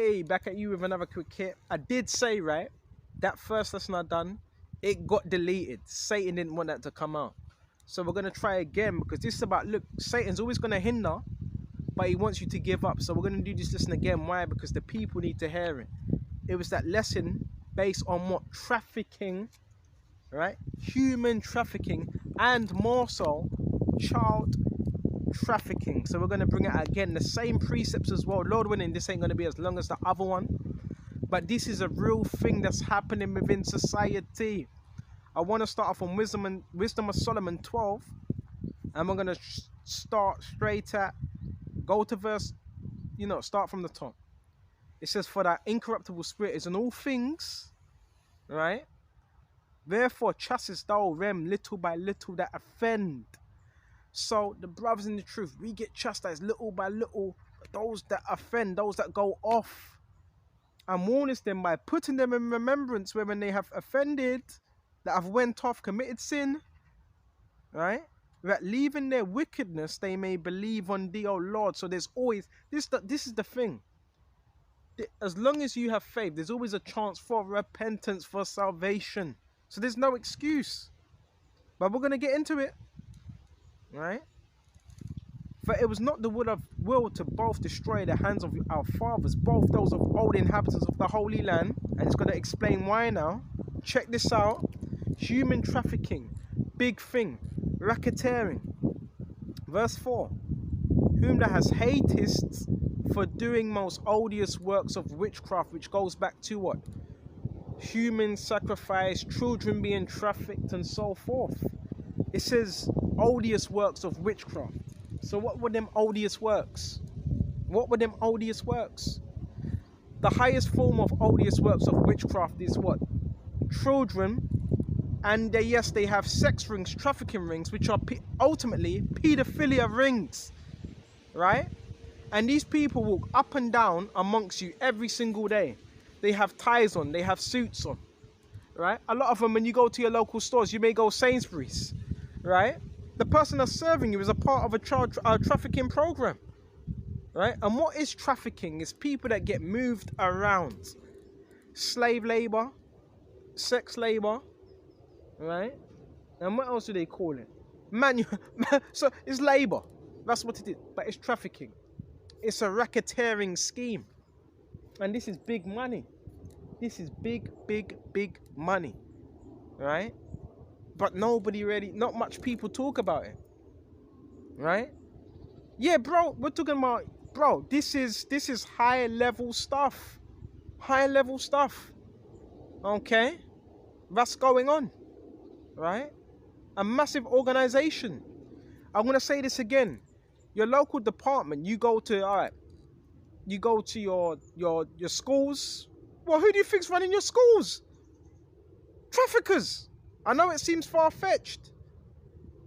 Hey, back at you with another quick hit. I did say, right, that first lesson I done, it got deleted. Satan didn't want that to come out. So we're going to try again, because this is about, look, Satan's always going to hinder, but he wants you to give up. So we're going to do this lesson again. Why? Because the people need to hear it. It was that lesson based on what? Trafficking, right? Human trafficking, and more so, child trafficking. So we're going to bring it again, the same precepts as well. Lord willing, this ain't going to be as long as the other one, but this is a real thing that's happening within society. I want to start off on Wisdom of Solomon 12, and we're going to start straight at, go to verse, start from the top. It says, for that incorruptible spirit is in all things, right? Therefore chastise thou them little by little that offend. So the brothers in the truth, we get chastised little by little, those that offend, those that go off, and warns them by putting them in remembrance when they have offended, that have went off, committed sin, right? That leaving their wickedness, they may believe on thee, O Lord. So there's always, this is the thing. As long as you have faith, there's always a chance for repentance, for salvation. So there's no excuse. But we're going to get into it. Right? For it was not the will to both destroy the hands of our fathers, both those of old inhabitants of the Holy Land. And it's going to explain why now. Check this out. Human trafficking. Big thing. Racketeering. Verse 4. Whom thou hast hatest for doing most odious works of witchcraft, which goes back to what? Human sacrifice, children being trafficked, and so forth. It says odious works of witchcraft. So what were them odious works? What were them odious works? The highest form of odious works of witchcraft is what? Children. And yes, they have sex rings, trafficking rings, which are ultimately pedophilia rings. Right? And these people walk up and down amongst you every single day. They have ties on, they have suits on. Right? A lot of them, when you go to your local stores, you may go Sainsbury's. Right? The person that's serving you is a part of a child trafficking program. Right? And what is trafficking? It's people that get moved around. Slave labor, sex labor, right? And what else do they call it? So it's labor. That's what it is. But it's trafficking. It's a racketeering scheme. And this is big money. This is big, big, big money. Right? But nobody really, not much people talk about it. Right? Yeah, bro, we're talking about, bro, this is high level stuff. High level stuff. Okay? That's going on. Right? A massive organization. I'm going to say this again. Your local department, you go to, all right, you go to your schools. Well, who do you think's running your schools? Traffickers. I know it seems far-fetched.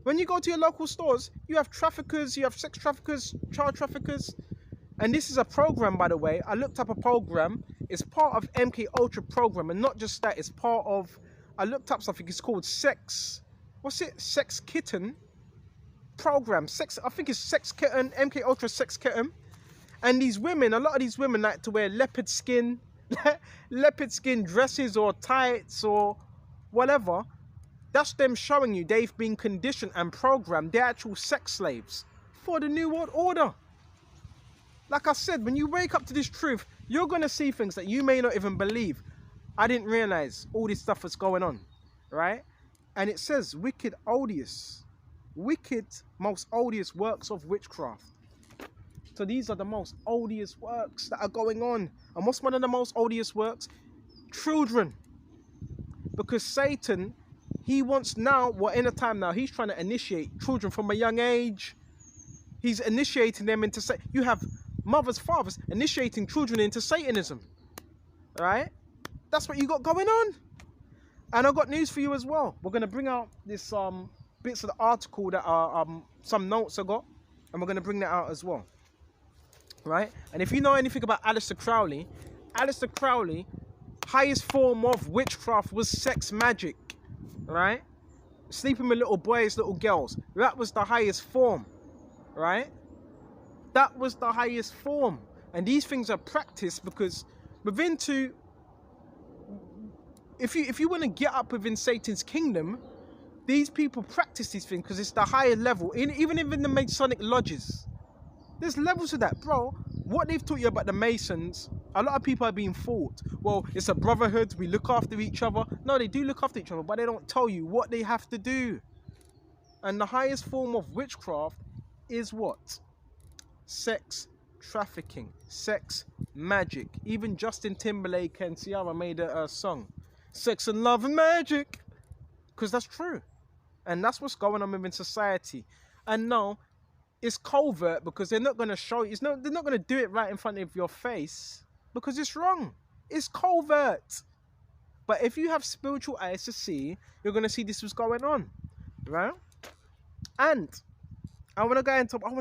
When you go to your local stores, you have traffickers, you have sex traffickers, child traffickers. And this is a program, by the way. I looked up a program. It's part of MK Ultra program. And not just that, it's part of, I looked up something. It's called Sex Kitten program. I think it's Sex Kitten, MK Ultra Sex Kitten. And these women, a lot of these women like to wear leopard skin dresses or tights or whatever. That's them showing you they've been conditioned and programmed. They're actual sex slaves for the New World Order. Like I said, when you wake up to this truth, you're going to see things that you may not even believe. I didn't realize all this stuff was going on, right? And it says wicked, most odious works of witchcraft. So these are the most odious works that are going on. And what's one of the most odious works? Children. Because Satan, he wants now, in a time now, he's trying to initiate children from a young age. He's initiating them into, you have mothers, fathers initiating children into Satanism. Right? That's what you got going on. And I've got news for you as well. We're going to bring out this bits of the article that are some notes I got. And we're going to bring that out as well. Right? And if you know anything about Aleister Crowley, highest form of witchcraft was sex magic. Right? Sleeping with little boys, little girls. That was the highest form. Right? That was the highest form. And these things are practiced because within to, if you want to get up within Satan's kingdom, these people practice these things because it's the higher level. Even in the Masonic lodges, there's levels to that, bro. What they've taught you about the Masons, a lot of people are being fooled. Well, it's a brotherhood, we look after each other. No, they do look after each other, but they don't tell you what they have to do. And the highest form of witchcraft is what? Sex trafficking, sex magic. Even Justin Timberlake and Ciara made a song, Sex and Love and Magic, because that's true. And that's what's going on within society. And no, it's covert because they're not going to show you. They're not going to do it right in front of your face because it's wrong. It's covert. But if you have spiritual eyes to see, you're going to see this was going on, right? And I want to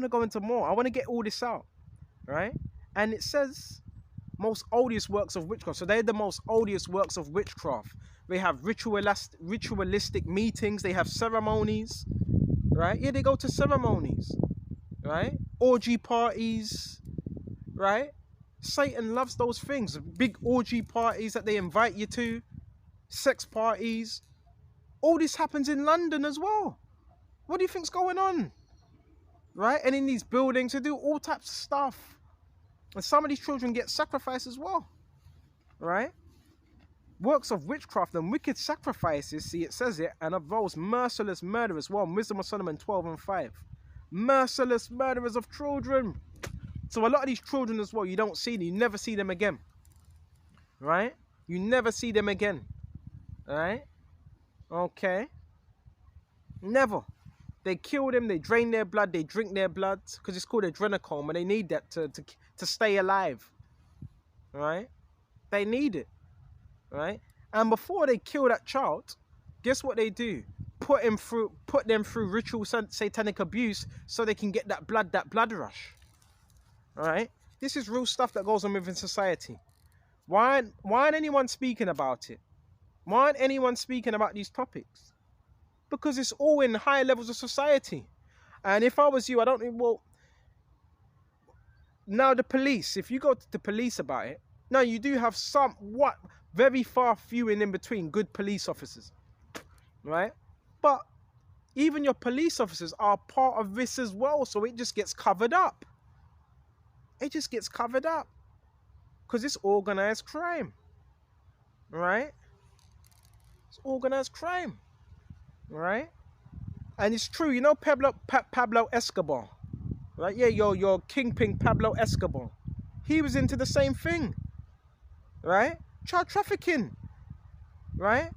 go into more. I want to get all this out, right? And it says most odious works of witchcraft. So they're the most odious works of witchcraft. They have ritualistic meetings. They have ceremonies, right? Yeah, they go to ceremonies, right? Orgy parties, right? Satan loves those things. Big orgy parties that they invite you to, sex parties. All this happens in London as well. What do you think's going on? Right? And in these buildings, they do all types of stuff. And some of these children get sacrificed as well. Right? Works of witchcraft and wicked sacrifices, see, it says it, and of those merciless murderers. Well, Wisdom of Solomon 12:5. Merciless murderers of children. So a lot of these children as well, you don't see them. You never see them again. Right? You never see them again. Right? Okay? Never. They kill them, they drain their blood, they drink their blood, because it's called adrenochrome, and they need that to stay alive. Right? They need it. Right? And before they kill that child, guess what they do? Put them through ritual satanic abuse so they can get that blood rush. Right? This is real stuff that goes on within society. Why aren't anyone speaking about it? Why aren't anyone speaking about these topics? Because it's all in higher levels of society. And if I was you, I don't think, well, now the police, if you go to the police about it, now you do have very far few in between good police officers, right? But even your police officers are part of this as well, so it just gets covered up. It just gets covered up because it's organized crime, right? It's organized crime. Right? And it's true, you know Pablo Escobar, right? Yeah, your kingpin Pablo Escobar. He was into the same thing, right? Child trafficking, right?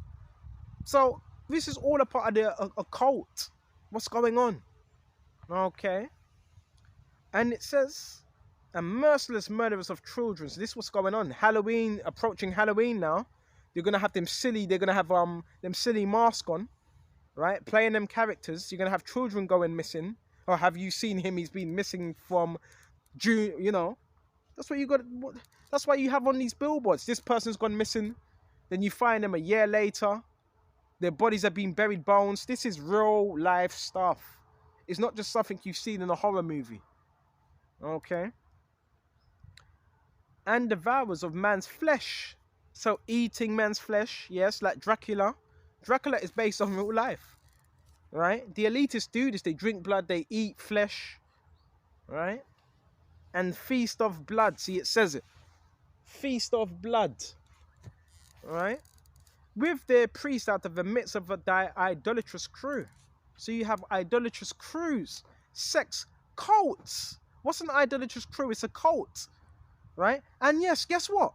So this is all a part of the occult. What's going on? Okay. And it says, and merciless murderers of children. So this is what's going on. Halloween, approaching Halloween now. You're gonna have they're gonna have them silly masks on. Right, playing them characters. You're gonna have children going missing, or have you seen him? He's been missing from June. You know, that's what you got. That's why you have on these billboards. This person's gone missing, then you find them a year later. Their bodies have been buried, bones. This is real life stuff. It's not just something you've seen in a horror movie. Okay. And devourers of man's flesh. So eating man's flesh, yes, like Dracula. Dracula is based on real life, right? The elitists do this. They drink blood, they eat flesh, right? And feast of blood. See, it says it. Feast of blood, right? With their priests out of the midst of a idolatrous crew. So you have idolatrous crews, sex cults. What's an idolatrous crew? It's a cult, right? And yes, guess what?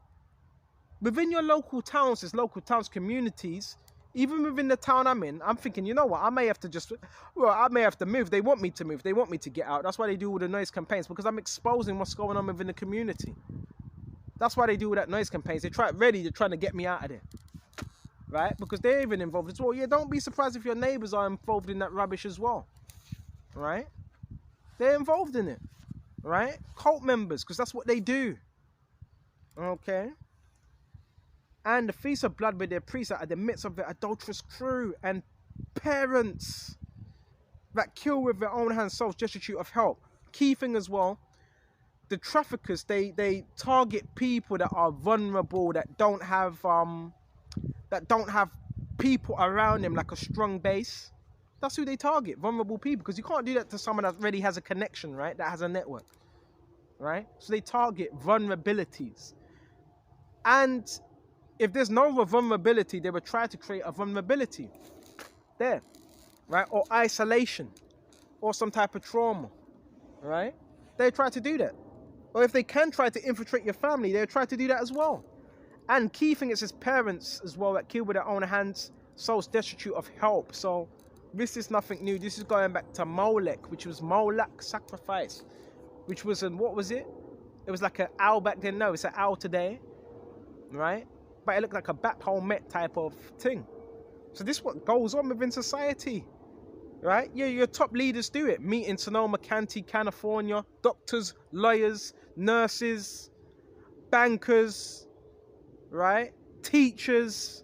Within your local towns, there's local towns, communities. Even within the town I'm in, I'm thinking, you know what, I may have to move. They want me to move. They want me to get out. That's why they do all the noise campaigns, because I'm exposing what's going on within the community. That's why they do all that noise campaigns. They're trying to get me out of there, right? Because they're even involved as well. Yeah, don't be surprised if your neighbors are involved in that rubbish as well, right? They're involved in it, right? Cult members, because that's what they do, okay? And the feast of blood with their priests are at the midst of the adulterous crew, and parents that kill with their own hands souls destitute of help. Key thing as well, the traffickers, they target people that are vulnerable, that don't have people around them, like a strong base. That's who they target, vulnerable people, because you can't do that to someone that already has a connection, right? That has a network, right? So they target vulnerabilities. And if there's no vulnerability, they would try to create a vulnerability there, right? Or isolation, or some type of trauma, right? They try to do that. Or if they can try to infiltrate your family, they'll try to do that as well. And key thing is his parents as well, that killed with their own hands, souls destitute of help. So this is nothing new. This is going back to Molech, which was Moloch sacrifice, which was an, what was it? It was like an owl back then. No, it's an owl today, right? But it looked like a Baphomet type of thing. So this is what goes on within society, right? Yeah, your top leaders do it. Meet in Sonoma County, California. Doctors, lawyers, nurses, bankers, right? Teachers,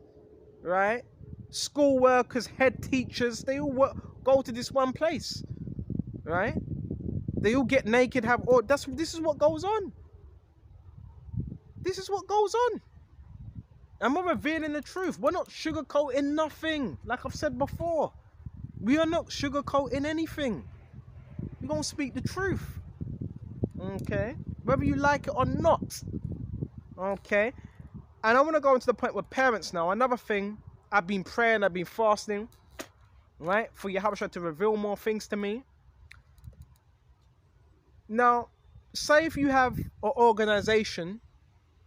right? School workers, head teachers, they all go to this one place, right? They all get naked, have all. This is what goes on. This is what goes on. And we're revealing the truth. We're not sugarcoating nothing. Like I've said before, we are not sugarcoating anything. We're gonna speak the truth. Okay, whether you like it or not. Okay, and I want to go into the point with parents now. Another thing, I've been praying, I've been fasting, right, for Yahweh to reveal more things to me. Now, say if you have an organization,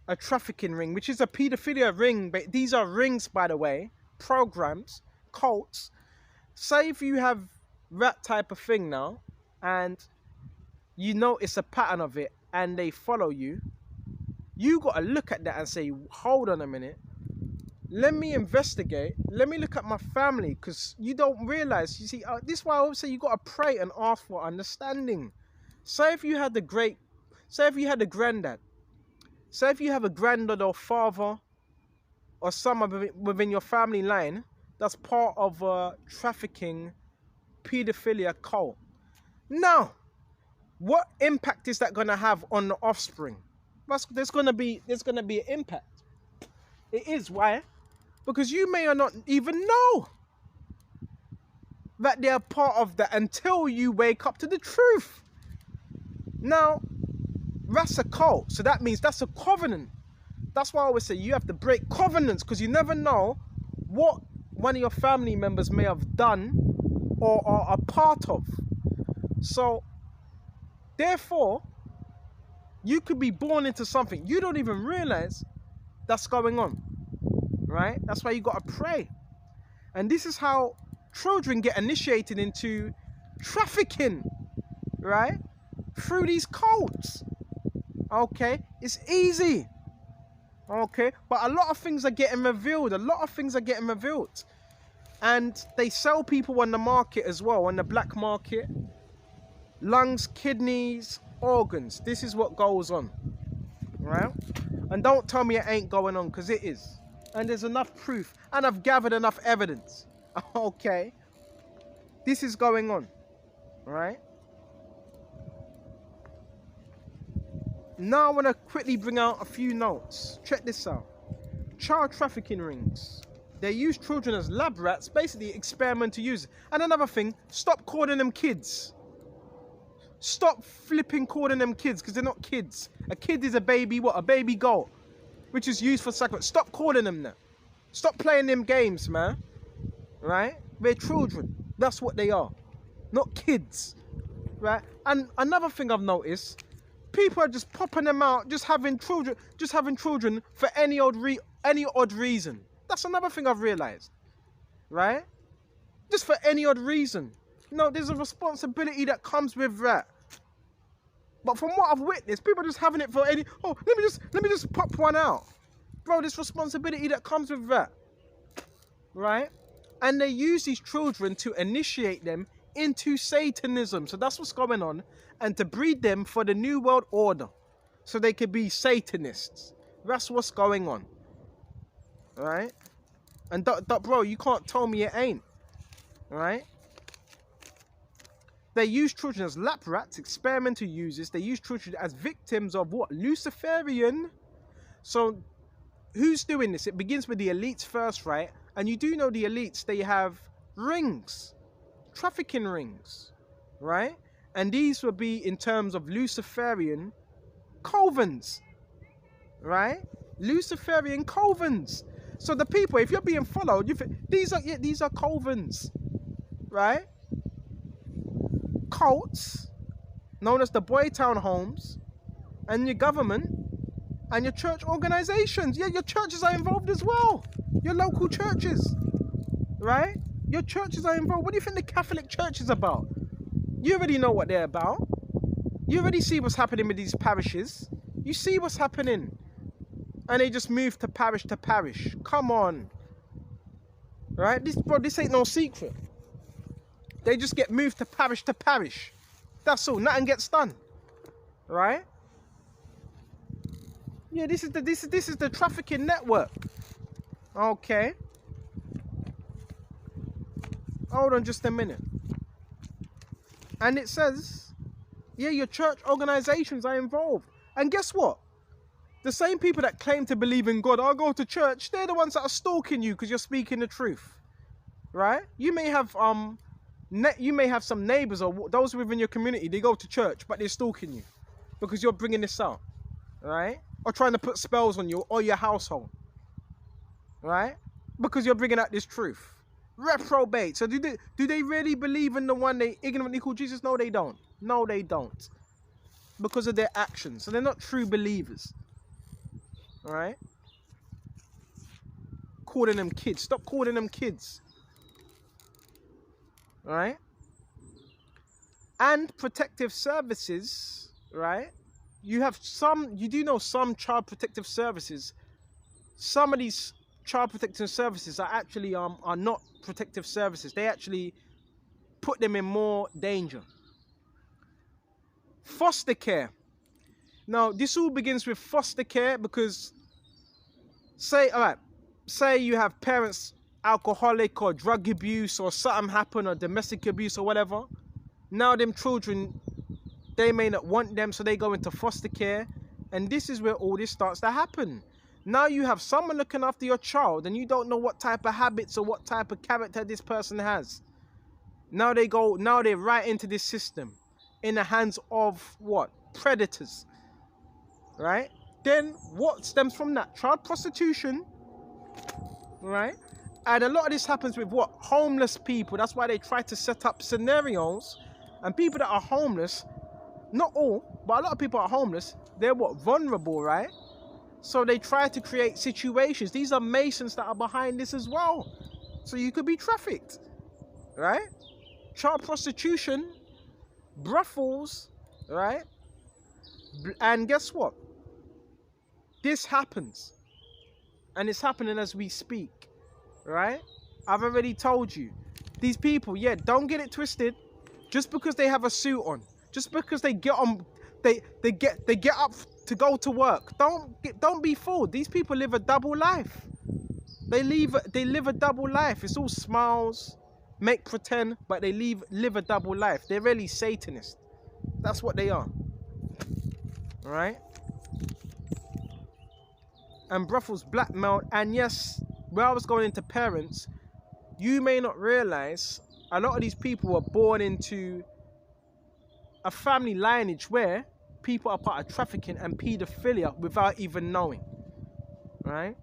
a trafficking ring, which is a pedophilia ring, but these are rings, by the way, programs, cults. Say if you have that type of thing now, and you notice a pattern of it, and they follow you, you got to look at that and say, hold on a minute, let me investigate, let me look at my family, because you don't realize, you see, this is why I always say you got to pray and ask for understanding. Say if you had the granddad, say if you have a granddad or father or someone within your family line that's part of a trafficking pedophilia cult. Now, what impact is that going to have on the offspring? There's going to be an impact. It is. Why? Because you may or not even know that they're part of that until you wake up to the truth. Now, that's a cult, so that means that's a covenant. That's why I always say you have to break covenants, because you never know what one of your family members may have done or are a part of. So, therefore, you could be born into something you don't even realize that's going on, right? That's why you got to pray. And this is how children get initiated into trafficking, right? Through these cults. Okay, it's easy. Okay, but a lot of things are getting revealed. And they sell people on the market as well, on the black market. Lungs, kidneys, organs. This is what goes on, right? And don't tell me it ain't going on, because it is. And there's enough proof, and I've gathered enough evidence. Okay, this is going on, right? Now I want to quickly bring out a few notes. Check this out. Child trafficking rings. They use children as lab rats, basically experimental users. And another thing, stop calling them kids. Stop flipping calling them kids, because they're not kids. A kid is a baby, what? A baby goat, which is used for sacrifice. Stop calling them that. Stop playing them games, man. Right? They're children. That's what they are. Not kids. Right? And another thing I've noticed, people are just popping them out, just having children for any odd reason. That's another thing I've realized, right? Just for any odd reason. No, there's a responsibility that comes with that. But from what I've witnessed, people are just having it for any. Oh, let me just pop one out, bro. There's responsibility that comes with that, right? And they use these children to initiate them into Satanism. So that's what's going on. And to breed them for the New World Order, so they could be Satanists. That's what's going on, right? And bro, you can't tell me it ain't, right? They use children as lap rats, experimental users. They use children as victims of what? Luciferian. So who's doing this? It begins with the elites first, right? And you do know the elites, they have rings, trafficking rings, right? And these would be in terms of Luciferian covens, right? Luciferian covens. So the people, if you're being followed, these are covens, right? Cults, known as the Boy Town homes, and your government, and your church organizations. Yeah, your churches are involved as well. Your local churches, right? Your churches are involved. What do you think the Catholic Church is about? You already know what they're about. You already see what's happening with these parishes. You see what's happening. And they just move to parish to parish. Come on. Right? This ain't no secret. They just get moved to parish to parish. That's all. Nothing gets done. Right? Yeah, this is the trafficking network. Okay. Hold on just a minute. And it says, yeah, your church organizations are involved. And guess what? The same people that claim to believe in God, I'll go to church, they're the ones that are stalking you because you're speaking the truth. Right? You may have some neighbors or those within your community, they go to church, but they're stalking you because you're bringing this out. Right? Or trying to put spells on you or your household. Right? Because you're bringing out this truth. Reprobate. So do they really believe in the one they ignorantly call Jesus? No, they don't. No, they don't. Because of their actions. So they're not true believers. Alright? Calling them kids. Stop calling them kids. Alright? And protective services, right? You do know some child protective services. Some of these child protective services are actually are not protective services. They actually put them in more danger. Foster care. Now, this all begins with foster care because say you have parents alcoholic or drug abuse or something happen or domestic abuse or whatever. Now them children, they may not want them, so they go into foster care. And this is where all this starts to happen. Now you have someone looking after your child and you don't know what type of habits or what type of character this person has. Now they're right into this system in the hands of what? Predators. Right? Then what stems from that? Child prostitution. Right? And a lot of this happens with what? Homeless people. That's why they try to set up scenarios. And people that are homeless, not all, but a lot of people are homeless. They're what? Vulnerable, right? So they try to create situations. These are Masons that are behind this as well. So you could be trafficked, right? Child prostitution, brothels, right? And guess what? This happens. And it's happening as we speak, right? I've already told you. These people, yeah, don't get it twisted. Just because they have a suit on, just because they get on, they get up to go to work. Don't be fooled. These people live a double life. They live a double life. It's all smiles, make pretend, but they live a double life. They're really Satanists. That's what they are. All right? And brothels blackmailed. And yes, where I was going into parents, you may not realize a lot of these people were born into a family lineage where people are part of trafficking and pedophilia without even knowing, right?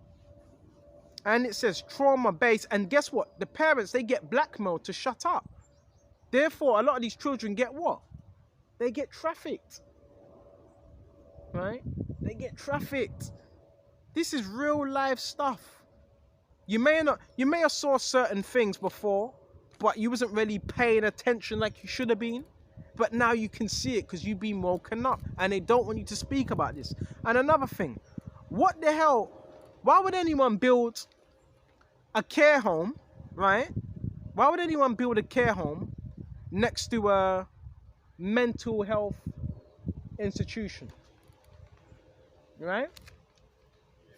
And it says trauma-based, and guess what? The parents, they get blackmailed to shut up. Therefore, a lot of these children get what? They get trafficked, right? They get trafficked. This is real life stuff. You may have saw certain things before, but you wasn't really paying attention like you should have been. But now you can see it because you've been woken up and they don't want you to speak about this. And another thing, what the hell? Why would anyone build a care home, right? Why would anyone build a care home next to a mental health institution, right?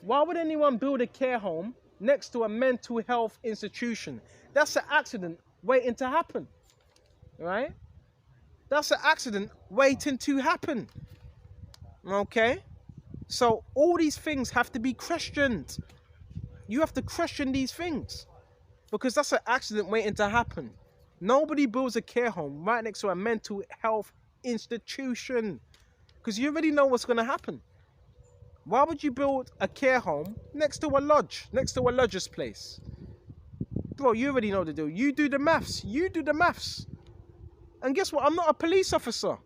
Why would anyone build a care home next to a mental health institution? That's an accident waiting to happen, right? That's an accident waiting to happen. Okay? So all these things have to be questioned. You have to question these things because that's an accident waiting to happen. Nobody builds a care home right next to a mental health institution because you already know what's going to happen. Why would you build a care home next to a lodge, next to a lodger's place? Bro, you already know the deal. You do the maths. You do the maths. And guess what? I'm not a police officer.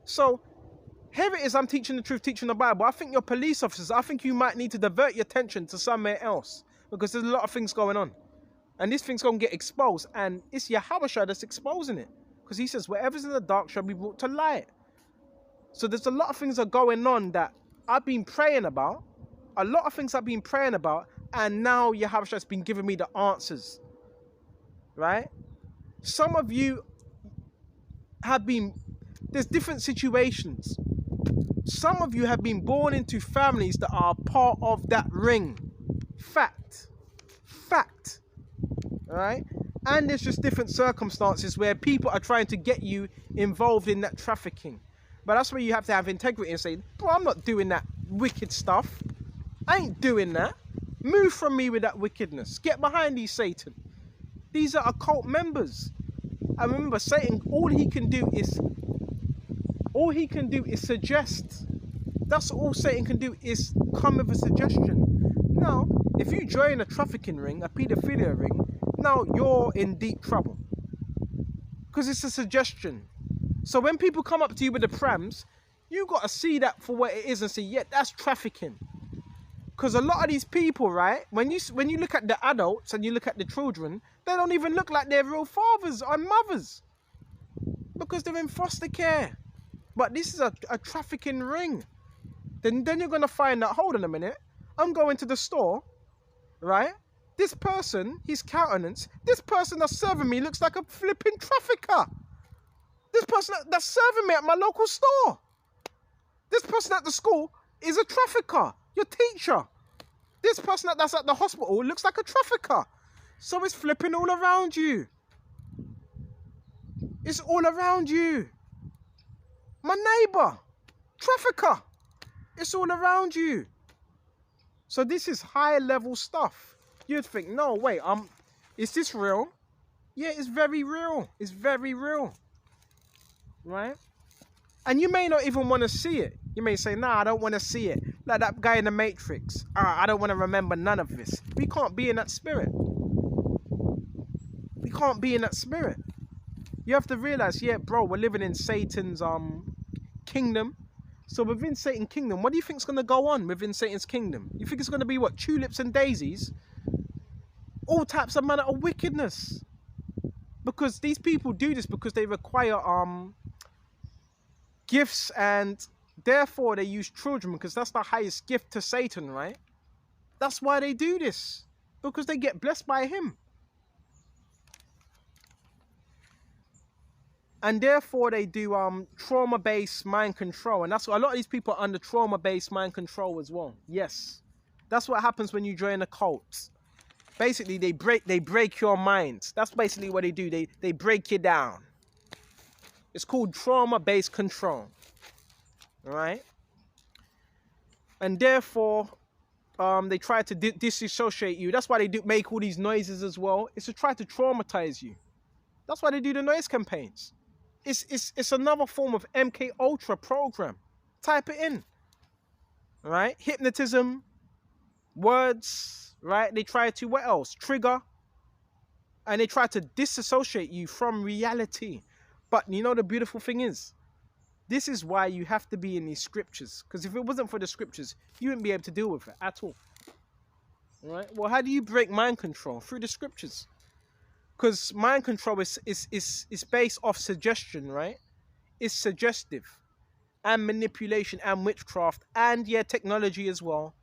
So here it is, I'm teaching the truth, teaching the Bible. I think you're police officers. I think you might need to divert your attention to somewhere else because there's a lot of things going on. And this thing's going to get exposed. And it's Yahushua that's exposing it. Because he says, whatever's in the dark shall be brought to light. So there's a lot of things that are going on that I've been praying about. A lot of things I've been praying about. And now Yahushua has been giving me the answers. Right? Some of you have been... There's different situations. Some of you have been born into families that are part of that ring. Fact. Fact. Alright? And there's just different circumstances where people are trying to get you involved in that trafficking. But that's where you have to have integrity and say, bro, I'm not doing that wicked stuff. I ain't doing that. Move from me with that wickedness. Get behind these Satan. These are occult members. And remember, Satan, all he can do is suggest. That's all Satan can do, is come with a suggestion. Now, if you join a trafficking ring, a paedophilia ring, now you're in deep trouble. Because it's a suggestion. So when people come up to you with the prams, you got to see that for what it is and say, yeah, that's trafficking. Because a lot of these people, right, when you look at the adults and you look at the children, they don't even look like their real fathers or mothers. Because they're in foster care. But this is a trafficking ring. Then you're going to find that, hold on a minute, I'm going to the store, right? This person, his countenance, this person that's serving me looks like a flipping trafficker. This person that's serving me at my local store. This person at the school is a trafficker, your teacher. This person that's at the hospital looks like a trafficker. So it's flipping all around you. It's all around you. My neighbor, trafficker. It's all around you. So this is high level stuff. You'd think, no, wait, is this real? Yeah, it's very real. It's very real. Right? And you may not even want to see it. You may say, nah, I don't want to see it. Like that guy in the Matrix. I don't want to remember none of this. We can't be in that spirit. We can't be in that spirit. You have to realize, yeah, bro, we're living in Satan's kingdom. So within Satan's kingdom, what do you think is going to go on within Satan's kingdom? You think it's going to be what? Tulips and daisies? All types of manner of wickedness. Because these people do this because they require gifts, and therefore they use children because that's the highest gift to Satan, right? That's why they do this. Because they get blessed by him. And therefore they do trauma-based mind control. And that's what a lot of these people are under trauma-based mind control as well. Yes. That's what happens when you join a cult. Basically, they break your mind. That's basically what they do. They break you down. It's called trauma-based control. Alright? And therefore, they try to disassociate you. That's why they do make all these noises as well. It's to try to traumatize you. That's why they do the noise campaigns. It's another form of MK Ultra program. Type it in. Right? Hypnotism. Words. Right? They try to, what else? Trigger. And they try to disassociate you from reality. But you know the beautiful thing is, this is why you have to be in these scriptures. Because if it wasn't for the scriptures, you wouldn't be able to deal with it at all. Right? Well, how do you break mind control? Through the scriptures. Because mind control is based off suggestion, right? It's suggestive. And manipulation and witchcraft. And yeah, technology as well.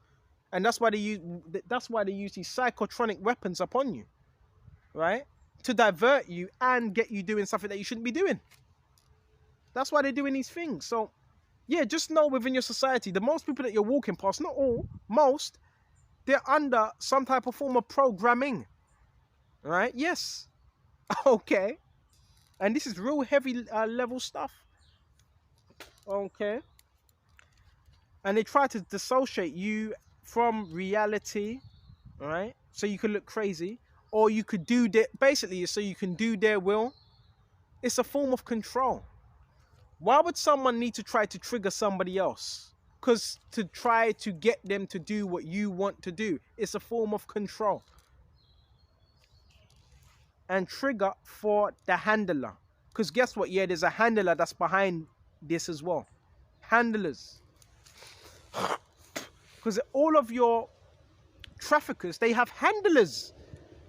And that's why they use these psychotronic weapons upon you. Right? To divert you and get you doing something that you shouldn't be doing. That's why they're doing these things. So, yeah, just know within your society, the most people that you're walking past, not all, most, they're under some type of form of programming. Right? Yes. Okay. And this is real heavy level stuff. Okay. And they try to dissociate you from reality, right? So you can look crazy, or you could do that, basically, so you can do their will. It's a form of control. Why would someone need to try to trigger somebody else? Because to try to get them to do what you want to do, it's a form of control. And trigger for the handler. Because guess what? Yeah, there's a handler that's behind this as well. Handlers. Because all of your traffickers, they have handlers,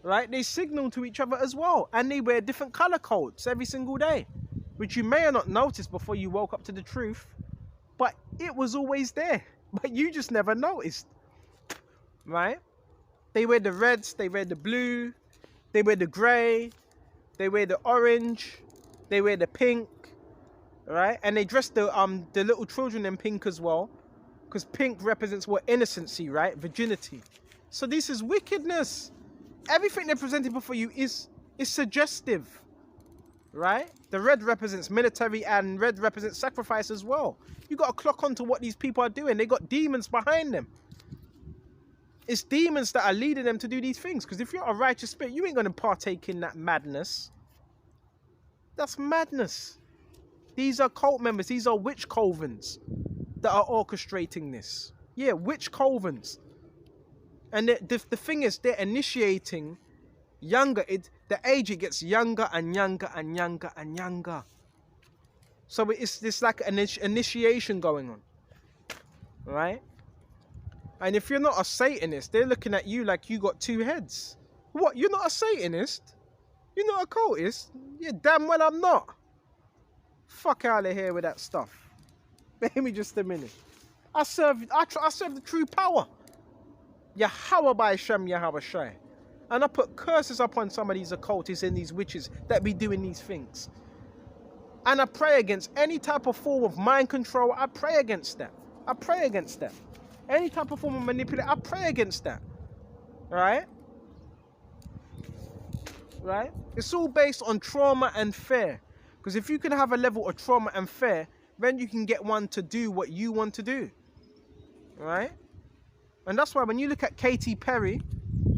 right? They signal to each other as well. And they wear different color codes every single day, which you may have not noticed before you woke up to the truth. But it was always there. But you just never noticed, right? They wear the reds, they wear the blue, they wear the grey, they wear the orange, they wear the pink, right? And they dress the little children in pink as well, because pink represents what? Innocency, right? Virginity. So this is wickedness. Everything they're presenting before you is suggestive, right? The red represents military, and red represents sacrifice as well. You got to clock on to what these people are doing. They got demons behind them. It's demons that are leading them to do these things. Because if you're a righteous spirit, you ain't going to partake in that madness. That's madness. These are cult members. These are witch covens that are orchestrating this. Yeah, witch covens. And the thing is, they're initiating younger. The age, it gets younger and younger and younger and younger. So it's like an initiation going on. Right? And if you're not a Satanist, they're looking at you like you got two heads. What? You're not a Satanist? You're not a cultist? Yeah, damn well I'm not. Fuck out of here with that stuff. Give me just a minute. I serve the true power. Yahweh by Shem Yahweh Shai. And I put curses upon some of these occultists and these witches that be doing these things. And I pray against any type of form of mind control. I pray against that. I pray against that. Any type of form of manipulation, I pray against that. Right? Right? It's all based on trauma and fear. Because if you can have a level of trauma and fear, then you can get one to do what you want to do. Right? And that's why when you look at Katy Perry,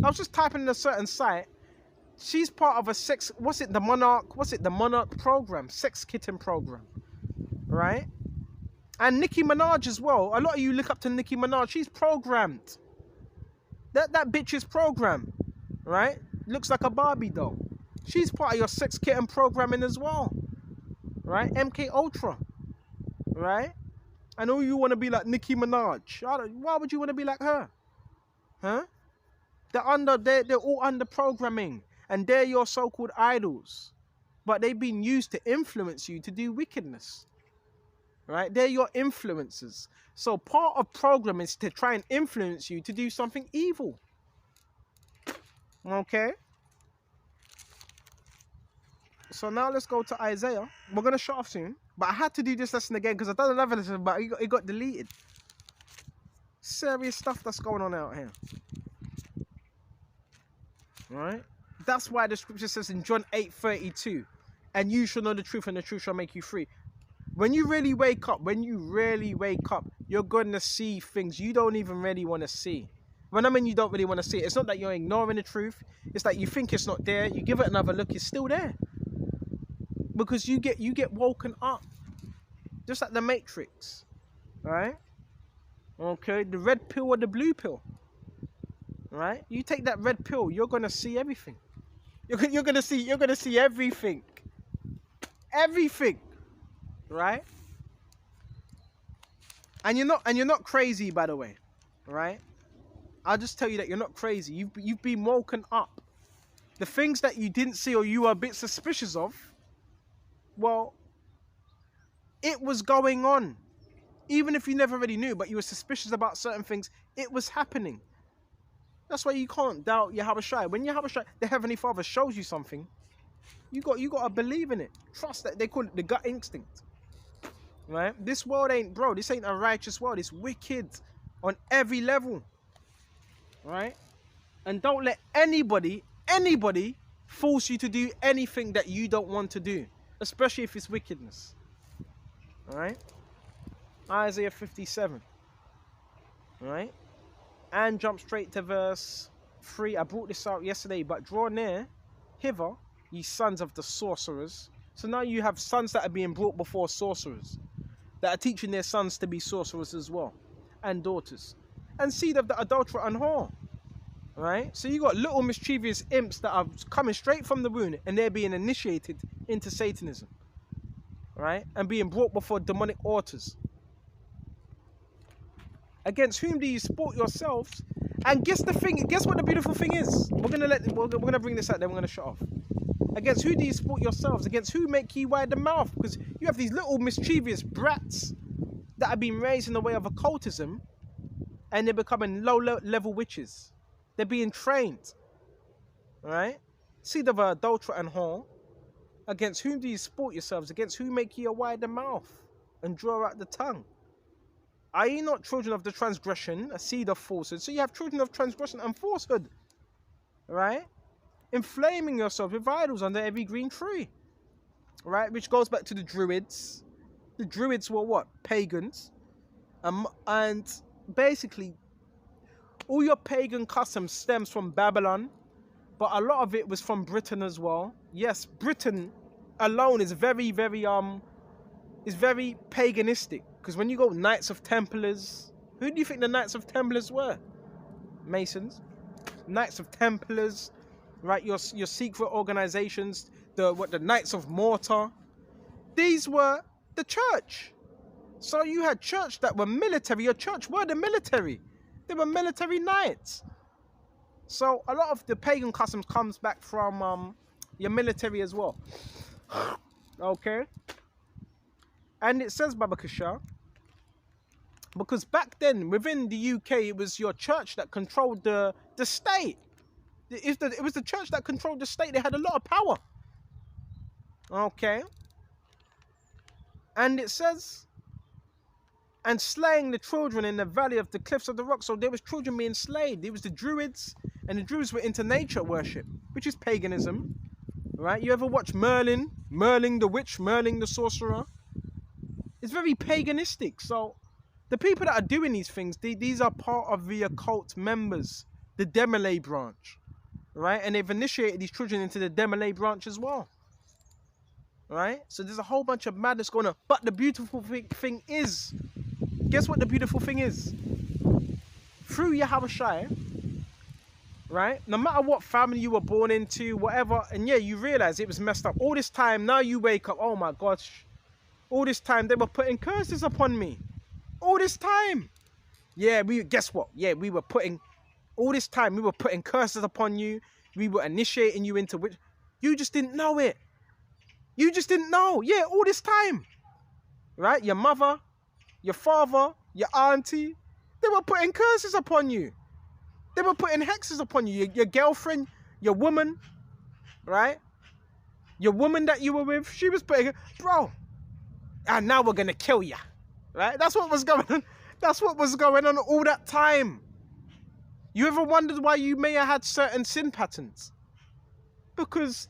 I was just typing in a certain site. She's part of a sex, the Monarch program, sex kitten program. Right? And Nicki Minaj as well. A lot of you look up to Nicki Minaj. She's programmed. That bitch is programmed. Right? Looks like a Barbie doll. She's part of your sex kitten programming as well. Right? MK Ultra. Right? And all you want to be like Nicki Minaj. Why would you want to be like her? Huh? They're all under programming. And they're your so-called idols. But they've been used to influence you to do wickedness. Right? They're your influencers. So part of programming is to try and influence you to do something evil. Okay? So now let's go to Isaiah. We're going to shut off soon. But I had to do this lesson again because I've done another lesson, but it got deleted. Serious stuff that's going on out here. Right? That's why the scripture says in John 8:32, and you shall know the truth, and the truth shall make you free. When you really wake up, you're going to see things you don't even really want to see. When I mean you don't really want to see it, it's not that you're ignoring the truth. It's that you think it's not there. You give it another look, it's still there. Because you get woken up. Just like the Matrix. Right? Okay, the red pill or the blue pill. Right? You take that red pill, you're going to see everything. You're going to see everything. Everything. Right? And you're not crazy, by the way. Right? I'll just tell you that you're not crazy. You've been woken up. The things that you didn't see or you were a bit suspicious of, well, it was going on. Even if you never really knew, but you were suspicious about certain things, it was happening. That's why you can't doubt Yahweh Shai. When Yahweh Shai, the Heavenly Father, shows you something, you got to believe in it. Trust that. They call it the gut instinct. Right? This world ain't, bro, this ain't a righteous world. It's wicked on every level. Right? And don't let anybody force you to do anything that you don't want to do. especially if it's wickedness. All right? Isaiah 57. All right? And jump straight to verse 3. I brought this out yesterday. But draw near hither, ye sons of the sorcerers. So now you have sons that are being brought before sorcerers, that are teaching their sons to be sorcerers as well, and daughters, and seed of the adulterer and whore. Right? So you got little mischievous imps that are coming straight from the womb, and they're being initiated into Satanism, right? And being brought before demonic altars. Against whom do you sport yourselves? And guess what the beautiful thing is? We're gonna bring this out, then we're gonna shut off. Against who do you sport yourselves? Against who make ye wide the mouth? Because you have these little mischievous brats that have been raised in the way of occultism, and they're becoming low-level witches. They're being trained, right? Seed of adulterer and whore. Against whom do you sport yourselves? Against who make ye a wider mouth and draw out the tongue? Are ye not children of the transgression, a seed of falsehood? So you have children of transgression and falsehood, right? Inflaming yourselves with idols under every green tree, right? Which goes back to the Druids. The Druids were what? Pagans. And basically, all your pagan customs stems from Babylon, but a lot of it was from Britain as well. Yes, Britain alone is very paganistic. Because when you go Knights of Templars, who do you think the Knights of Templars were? Masons. Knights of Templars, right? Your secret organizations, the Knights of Malta. These were the church. So you had church that were military. Your church were the military. They were military knights. So a lot of the pagan customs comes back from your military as well. Okay. And it says, Baba Kasha, because back then within the UK it was your church that controlled the state. It was the church that controlled the state. They had a lot of power. Okay. And it says, and slaying the children in the valley of the cliffs of the rock. So there was children being slain. There was the Druids, and the Druids were into nature worship, which is paganism, right? You ever watch Merlin? Merlin the witch, Merlin the sorcerer? It's very paganistic. So the people that are doing these things, these are part of the occult members, the Demolay branch, right? And they've initiated these children into the Demolay branch as well, right? So there's a whole bunch of madness going on. But the beautiful thing is, guess what the beautiful thing is? Through Yahweh Shai, right? No matter what family you were born into, whatever, and yeah, you realize it was messed up. All this time, now you wake up, oh my gosh, all this time they were putting curses upon me. All this time. Yeah, guess what? Yeah, all this time we were putting curses upon you. We were initiating you into which you just didn't know it. You just didn't know. Yeah, all this time. Right? Your mother, your father, your auntie, they were putting curses upon you. They were putting hexes upon you. Your girlfriend, your woman, right? Your woman that you were with, she was putting, bro, and now we're going to kill you. Right? That's what was going on. That's what was going on all that time. You ever wondered why you may have had certain sin patterns? Because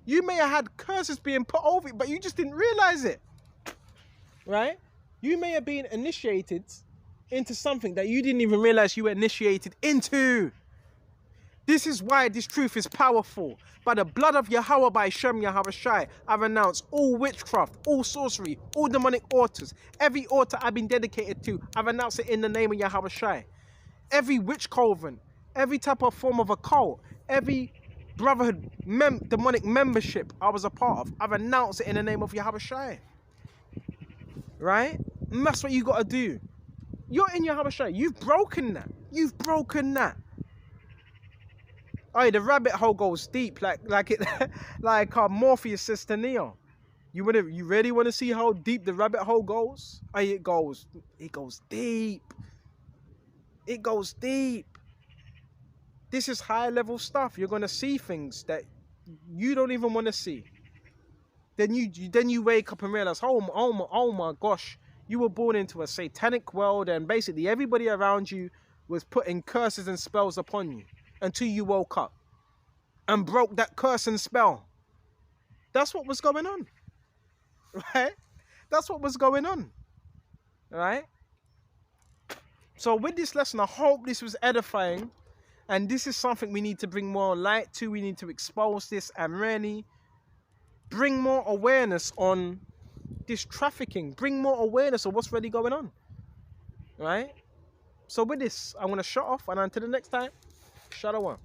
you may have had curses being put over it, but you just didn't realize it. Right? You may have been initiated into something that you didn't even realize you were initiated into. This is why this truth is powerful. By the blood of Yahweh, by Shem Yahweh Shai, I renounce all witchcraft, all sorcery, all demonic altars. Every altar I've been dedicated to, I renounce it in the name of Yahweh Shai. Every witch coven, every type of form of occult, every brotherhood, demonic membership I was a part of, I renounce it in the name of Yahweh Shai. Right? And that's what you got to do. You're in Yahweh Shai. You've broken that. You've broken that. Oh, the rabbit hole goes deep, like Morpheus says to Neo. You really want to see how deep the rabbit hole goes? Oh, it goes deep. It goes deep. This is high level stuff. You're gonna see things that you don't even want to see. Then you wake up and realize, oh my gosh, you were born into a satanic world, and basically everybody around you was putting curses and spells upon you. Until you woke up and broke that curse and spell. That's what was going on. right? That's what was going on, right? So with this lesson, I hope this was edifying, and this is something we need to bring more light to. We need to expose this and really bring more awareness on this trafficking, bring more awareness of what's really going on, right? So with this, I'm going to shut off, and until the next time, shut on.